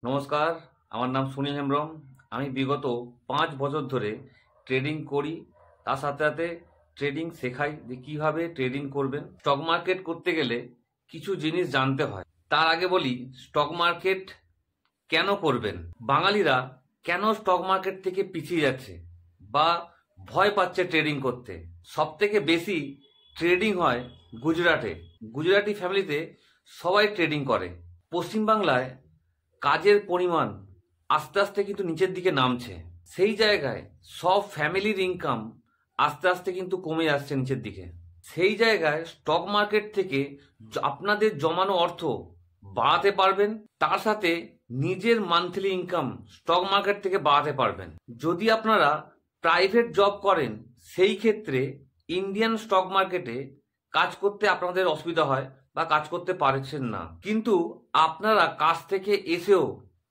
নমস্কার, আমার নাম সুনীল হেমব্রম। আমি বিগত 5 বছর ধরে ট্রেডিং করি। তার সাথে সাথে ট্রেডিং শেখাই যে কিভাবে ট্রেডিং করবেন। স্টক মার্কেট করতে গেলে কিছু জিনিস জানতে হয়। তার আগে বলি, স্টক মার্কেট কেন করবেন? বাঙালিরা কেন স্টক মার্কেট থেকে পিছিয়ে যাচ্ছে বা ভয় পাচ্ছে ট্রেডিং করতে? সব থেকে বেশি ট্রেডিং হয় গুজরাটে। গুজরাটি ফ্যামিলিতে সবাই ট্রেডিং করে। পশ্চিমবাংলায় কাজের পরিমাণ আস্তে আস্তে কিন্তু নিচের দিকে নামছে। সেই জায়গায় সব ফ্যামিলির ইনকাম আস্তে আস্তে কিন্তু কমে আসছে নিচের দিকে। সেই জায়গায় স্টক মার্কেট থেকে আপনাদের জমানো অর্থ বাড়াতে পারবেন, তার সাথে নিজের মান্থলি ইনকাম স্টক মার্কেট থেকে বাড়াতে পারবেন। যদি আপনারা প্রাইভেট জব করেন, সেই ক্ষেত্রে ইন্ডিয়ান স্টক মার্কেটে কাজ করতে আপনাদের অসুবিধা হয় বা কাজ করতে পারছেন না। কিন্তু আপনারা কাজ থেকে এসেও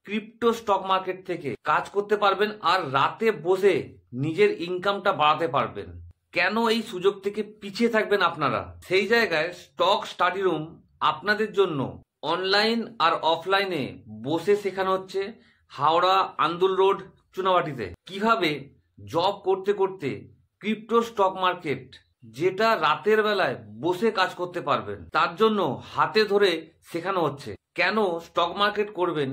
ক্রিপ্টো স্টক মার্কেট থেকে কাজ করতে পারবেন আর রাতে বসে নিজের ইনকামটা বাড়াতে পারবেন। কেন এই সুযোগ থেকে পিছিয়ে থাকবেন আপনারা? সেই জায়গায় স্টক স্টাডি রুম আপনাদের জন্য অনলাইন আর অফলাইনে বসে শেখানো হচ্ছে হাওড়া আন্দুল রোড চুনাবাটিতে। কিভাবে জব করতে করতে ক্রিপ্টো স্টক মার্কেট, যেটা রাতের বেলায় বসে কাজ করতে পারবেন, তার জন্য হাতে ধরে শেখানো হচ্ছে। কেন স্টক মার্কেট করবেন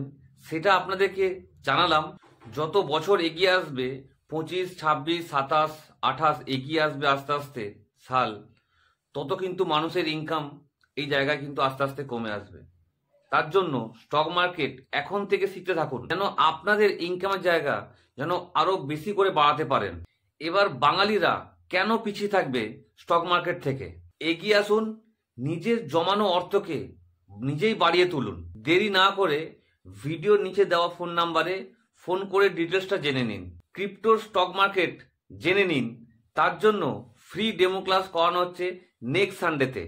সেটা আপনাদেরকে জানালাম। যত বছর এগিয়ে আসবে, 25, 26, 27, 28 এগিয়ে আসবে আস্তে আস্তে সাল, তত কিন্তু মানুষের ইনকাম এই জায়গায় কিন্তু আস্তে আস্তে কমে আসবে। তার জন্য স্টক মার্কেট এখন থেকে শিখতে থাকুন, যেন আপনাদের ইনকামের জায়গা যেন আরো বেশি করে বাড়াতে পারেন। এবার বাঙালিরা কেন পিছিয়ে থাকবে স্টক মার্কেট থেকে? এগিয়ে আসুন, নিজের জমানো অর্থকে নিজেই বাড়িয়ে তুলুন। দেরি না করে ভিডিওর নিচে দেওয়া ফোন নাম্বারে ফোন করে ডিটেলসটা জেনে নিন। ক্রিপ্টোর স্টক মার্কেট জেনে নিন। তার জন্য ফ্রি ডেমো ক্লাস করানো হচ্ছে নেক্সট সানডেতে।